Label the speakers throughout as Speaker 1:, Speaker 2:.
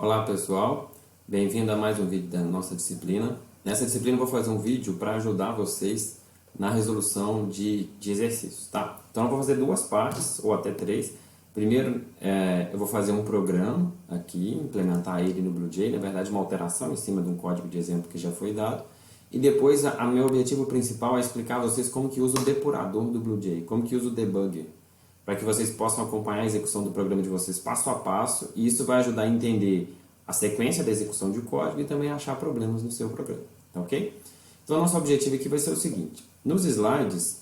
Speaker 1: Olá pessoal, bem-vindo a mais um vídeo da nossa disciplina. Nessa disciplina eu vou fazer um vídeo para ajudar vocês na resolução de exercícios, tá? Então eu vou fazer duas partes, ou até três. Primeiro eu vou fazer um programa aqui, implementar ele no BlueJ, na verdade uma alteração em cima de um código de exemplo que já foi dado. E depois meu objetivo principal é explicar a vocês como que usa o depurador do BlueJ, como que usa o debugger, para que vocês possam acompanhar a execução do programa de vocês passo a passo, e isso vai ajudar a entender a sequência da execução de código e também achar problemas no seu programa, tá ok? Então, nosso objetivo aqui vai ser o seguinte: nos slides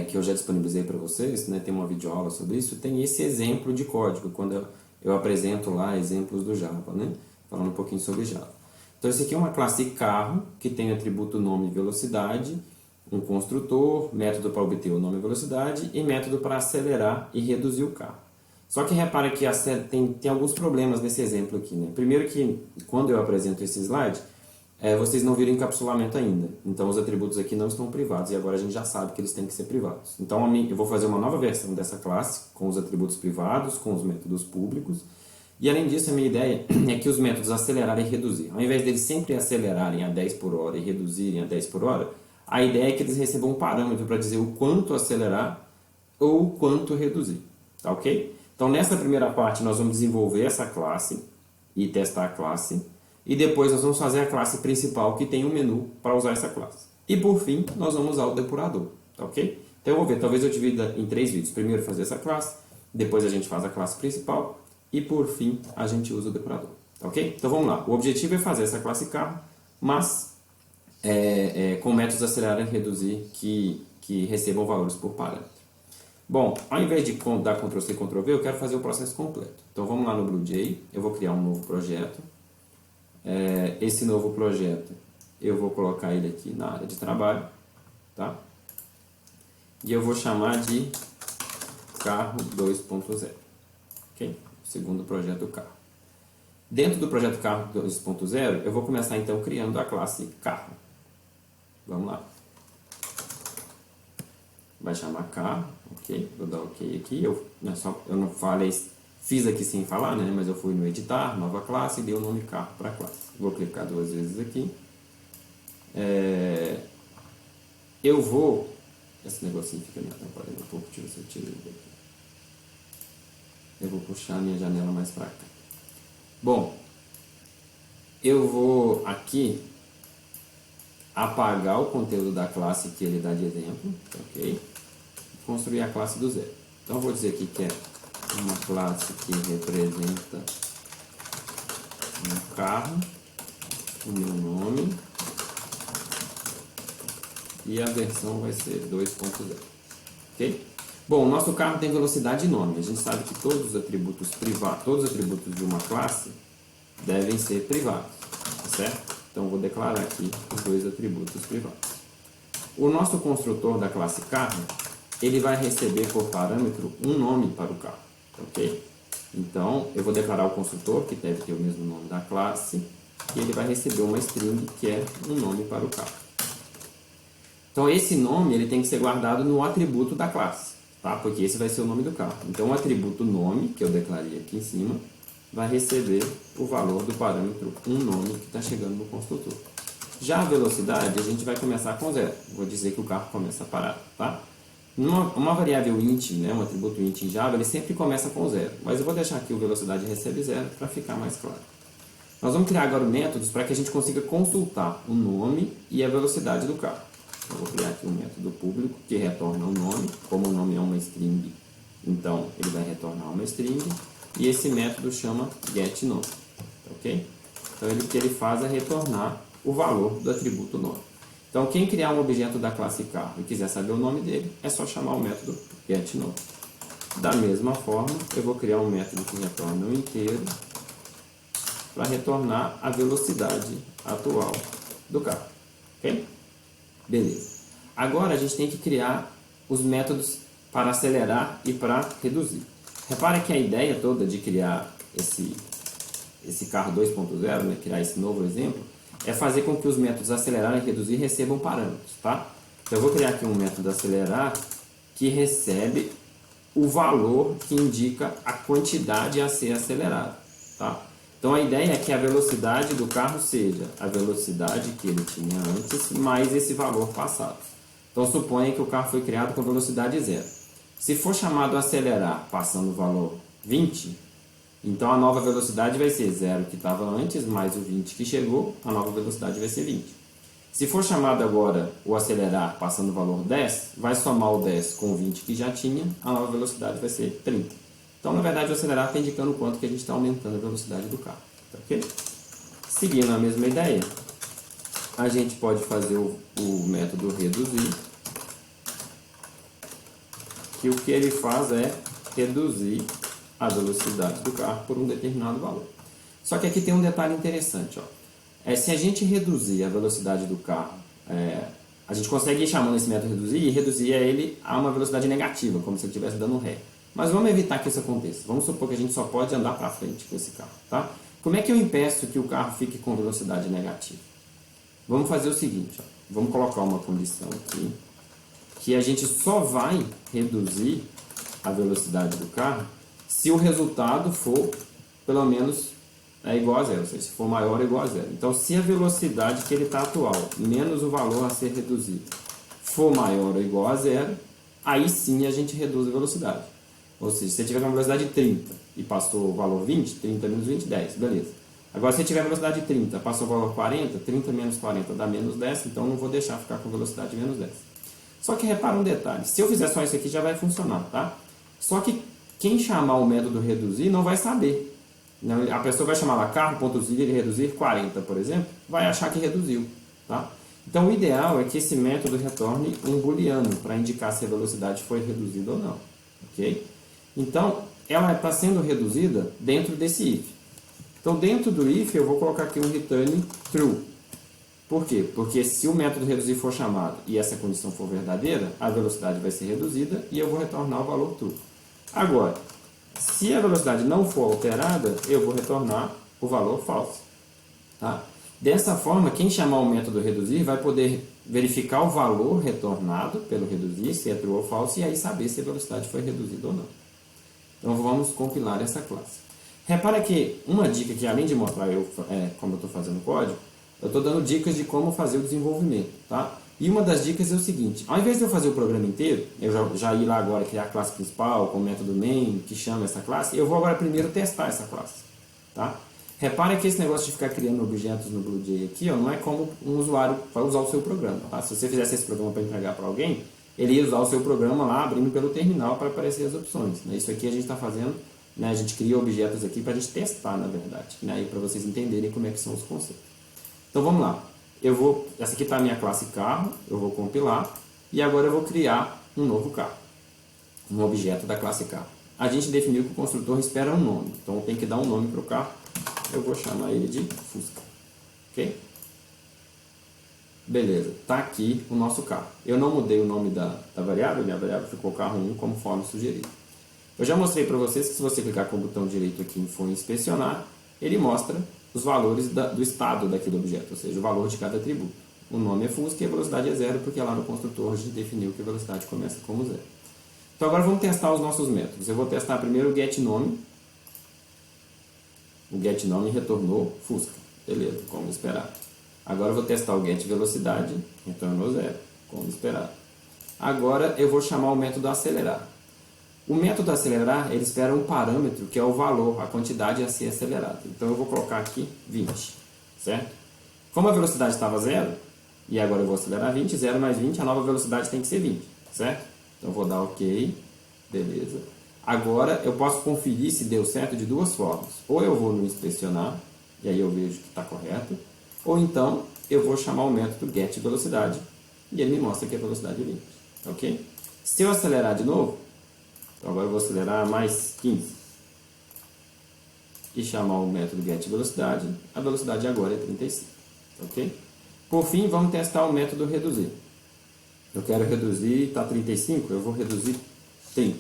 Speaker 1: que eu já disponibilizei para vocês, né, tem uma videoaula sobre isso, tem esse exemplo de código, quando eu apresento lá exemplos do Java, né, falando um pouquinho sobre Java. Então, esse aqui é uma classe carro, que tem atributo nome e velocidade, um construtor, método para obter o nome e velocidade e método para acelerar e reduzir o carro. Só que repara que tem alguns problemas nesse exemplo aqui, né? Primeiro que quando eu apresento esse slide, vocês não viram encapsulamento ainda. Então os atributos aqui não estão privados e agora a gente já sabe que eles têm que ser privados. Então eu vou fazer uma nova versão dessa classe com os atributos privados, com os métodos públicos. E além disso, a minha ideia é que os métodos acelerar e reduzir, ao invés deles sempre acelerarem a 10 por hora e reduzirem a 10 por hora, a ideia é que eles recebam um parâmetro para dizer o quanto acelerar ou o quanto reduzir, tá ok? Então nessa primeira parte nós vamos desenvolver essa classe e testar a classe, e depois nós vamos fazer a classe principal que tem um menu para usar essa classe. E por fim nós vamos usar o depurador, tá ok? Então eu vou ver, talvez eu divida em 3 vídeos, primeiro fazer essa classe, depois a gente faz a classe principal e por fim a gente usa o depurador, tá ok? Então vamos lá, o objetivo é fazer essa classe carro, mas com métodos acelerar e reduzir que recebam valores por parâmetro. Bom, ao invés de dar Ctrl+C, Ctrl+V, eu quero fazer o processo completo. Então vamos lá no BlueJ, eu vou criar um novo projeto. Esse novo projeto, eu vou colocar ele aqui na área de trabalho, tá? E eu vou chamar de carro 2.0, ok? Segundo projeto do carro. Dentro do projeto carro 2.0, eu vou começar então criando a classe carro. Vamos lá. Vai chamar carro, ok? Vou dar ok aqui. Eu não falei, fiz aqui sem falar, né? Mas eu fui no editar, nova classe, e dei o nome carro para a classe. Vou clicar 2 vezes aqui. Eu vou... Esse negocinho fica me atrapalhando um pouco, deixa eu ver se eu tiro ele daqui. Eu vou puxar a minha janela mais para cá. Bom, eu vou aqui apagar o conteúdo da classe que ele dá de exemplo, ok? Construir a classe do zero. Então eu vou dizer aqui que é uma classe que representa um carro, o meu nome, e a versão vai ser 2.0, ok? Bom, o nosso carro tem velocidade e nome. A gente sabe que todos os atributos privados, todos os atributos de uma classe devem ser privados, tá certo? Então, eu vou declarar aqui os 2 atributos privados. O nosso construtor da classe carro, ele vai receber por parâmetro um nome para o carro, ok? Então, eu vou declarar o construtor, que deve ter o mesmo nome da classe, e ele vai receber uma string, que é um nome para o carro. Então, esse nome ele tem que ser guardado no atributo da classe, tá? Porque esse vai ser o nome do carro. Então, o atributo nome, que eu declarei aqui em cima, vai receber o valor do parâmetro um nome que está chegando no construtor. Já a velocidade, a gente vai começar com 0. Vou dizer que o carro começa parado, tá? Uma variável int, né, um atributo int em Java, ele sempre começa com 0. Mas eu vou deixar aqui o velocidade recebe 0 para ficar mais claro. Nós vamos criar agora métodos para que a gente consiga consultar o nome e a velocidade do carro. Eu vou criar aqui um método público que retorna o nome. Como o nome é uma string, então ele vai retornar uma string. E esse método chama getNome, ok? Então o que ele faz é retornar o valor do atributo nome. Então quem criar um objeto da classe carro e quiser saber o nome dele, é só chamar o método getNome. Da mesma forma, eu vou criar um método que retorna o inteiro para retornar a velocidade atual do carro, ok? Beleza. Agora a gente tem que criar os métodos para acelerar e para reduzir. Repara que a ideia toda de criar esse carro 2.0, né, criar esse novo exemplo, é fazer com que os métodos acelerar e reduzir recebam parâmetros, tá? Então eu vou criar aqui um método acelerar que recebe o valor que indica a quantidade a ser acelerada, tá? Então a ideia é que a velocidade do carro seja a velocidade que ele tinha antes, mais esse valor passado. Então suponha que o carro foi criado com velocidade zero. Se for chamado a acelerar passando o valor 20, então a nova velocidade vai ser 0 que estava antes, mais o 20 que chegou, a nova velocidade vai ser 20. Se for chamado agora o acelerar passando o valor 10, vai somar o 10 com o 20 que já tinha, a nova velocidade vai ser 30. Então, na verdade, o acelerar está indicando o quanto que a gente está aumentando a velocidade do carro. Tá, ok? Seguindo a mesma ideia, a gente pode fazer o método reduzir, que o que ele faz é reduzir a velocidade do carro por um determinado valor. Só que aqui tem um detalhe interessante, ó. Se a gente reduzir a velocidade do carro, a gente consegue ir chamando esse método reduzir e reduzir ele a uma velocidade negativa, como se ele estivesse dando ré. Mas vamos evitar que isso aconteça. Vamos supor que a gente só pode andar para frente com esse carro, tá? Como é que eu impeço que o carro fique com velocidade negativa? Vamos fazer o seguinte, ó. Vamos colocar uma condição aqui, que a gente só vai reduzir a velocidade do carro se o resultado for pelo menos igual a zero, ou seja, se for maior ou igual a zero. Então, se a velocidade que ele está atual, menos o valor a ser reduzido, for maior ou igual a zero, aí sim a gente reduz a velocidade. Ou seja, se você tiver uma velocidade de 30 e passou o valor 20, 30 menos 20, 10, beleza. Agora, se você tiver velocidade de 30, passou o valor 40, 30 menos 40 dá menos 10, então não vou deixar ficar com velocidade de menos 10. Só que repara um detalhe, se eu fizer só isso aqui já vai funcionar, tá? Só que quem chamar o método reduzir não vai saber. A pessoa vai chamar lá carro.reduzir 40, por exemplo, vai achar que reduziu, tá? Então o ideal é que esse método retorne um booleano para indicar se a velocidade foi reduzida ou não, ok? Então ela está sendo reduzida dentro desse if. Então dentro do if eu vou colocar aqui um return true. Por quê? Porque se o método reduzir for chamado e essa condição for verdadeira, a velocidade vai ser reduzida e eu vou retornar o valor true. Agora, se a velocidade não for alterada, eu vou retornar o valor false. Tá? Dessa forma, quem chamar o método reduzir vai poder verificar o valor retornado pelo reduzir, se é true ou false, e aí saber se a velocidade foi reduzida ou não. Então vamos compilar essa classe. Repara que uma dica que além de mostrar como eu estou fazendo o código, eu estou dando dicas de como fazer o desenvolvimento. Tá? E uma das dicas é o seguinte, ao invés de eu fazer o programa inteiro, eu já ir lá agora criar a classe principal com o método main, que chama essa classe, eu vou agora primeiro testar essa classe. Tá? Repara que esse negócio de ficar criando objetos no BlueJ aqui, não é como um usuário vai usar o seu programa. Tá? Se você fizesse esse programa para entregar para alguém, ele ia usar o seu programa lá, abrindo pelo terminal para aparecer as opções. Né? Isso aqui a gente está fazendo, né? A gente cria objetos aqui para a gente testar, na verdade, né? E para vocês entenderem como é que são os conceitos. Então vamos lá. Essa aqui está a minha classe carro, eu vou compilar, e agora eu vou criar um novo carro, um objeto da classe carro. A gente definiu que o construtor espera um nome, então tem que dar um nome para o carro, eu vou chamar ele de Fusca, ok? Beleza, está aqui o nosso carro. Eu não mudei o nome da variável, minha variável ficou carro 1 conforme sugerido. Eu já mostrei para vocês que se você clicar com o botão direito aqui em Info inspecionar, ele mostra os valores do estado daquele objeto, ou seja, o valor de cada atributo. O nome é Fusca e a velocidade é 0, porque lá no construtor a gente definiu que a velocidade começa como 0. Então agora vamos testar os nossos métodos. Eu vou testar primeiro o getNome. O getNome retornou Fusca. Beleza, como esperado. Agora eu vou testar o getVelocidade, retornou 0, como esperado. Agora eu vou chamar o método acelerar. O método acelerar, ele espera um parâmetro que é o valor, a quantidade a ser acelerada. Então eu vou colocar aqui 20, certo? Como a velocidade estava 0, e agora eu vou acelerar 20, 0 mais 20, a nova velocidade tem que ser 20, certo? Então eu vou dar OK, beleza. Agora eu posso conferir se deu certo de duas formas. Ou eu vou no inspecionar, e aí eu vejo que está correto, ou então eu vou chamar o método getVelocidade, e ele me mostra que a velocidade é 20, ok? Se eu acelerar de novo, então agora eu vou acelerar mais 15. E chamar o método getVelocidade. A velocidade agora é 35. Ok? Por fim, vamos testar o método reduzir. Eu quero reduzir, está 35, eu vou reduzir 30.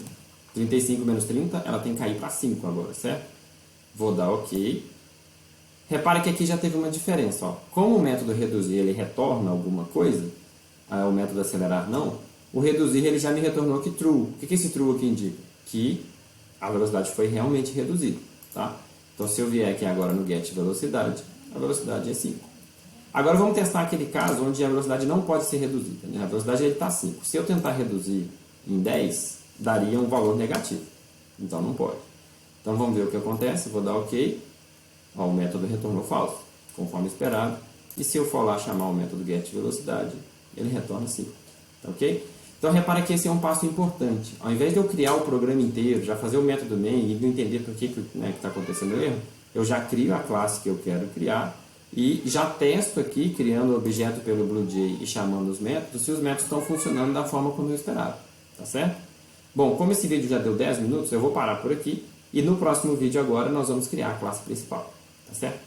Speaker 1: 35 menos 30, ela tem que cair para 5 agora, certo? Vou dar OK. Repare que aqui já teve uma diferença. Ó. Como o método reduzir ele retorna alguma coisa, o método acelerar não, o reduzir ele já me retornou aqui true. O que esse true aqui indica? Que a velocidade foi realmente reduzida. Tá? Então, se eu vier aqui agora no get velocidade, a velocidade é 5. Agora vamos testar aquele caso onde a velocidade não pode ser reduzida, né? A velocidade está 5. Se eu tentar reduzir em 10, daria um valor negativo. Então não pode. Então vamos ver o que acontece. Vou dar OK. Ó, o método retornou falso, conforme esperado. E se eu for lá chamar o método getVelocidade, ele retorna 5. Tá ok? Então repara que esse é um passo importante. Ao invés de eu criar o programa inteiro, já fazer o método main e não entender por que está acontecendo o erro, eu já crio a classe que eu quero criar e já testo aqui, criando o objeto pelo BlueJ e chamando os métodos, se os métodos estão funcionando da forma como eu esperava. Tá certo? Bom, como esse vídeo já deu 10 minutos, eu vou parar por aqui e no próximo vídeo agora nós vamos criar a classe principal. Tá certo?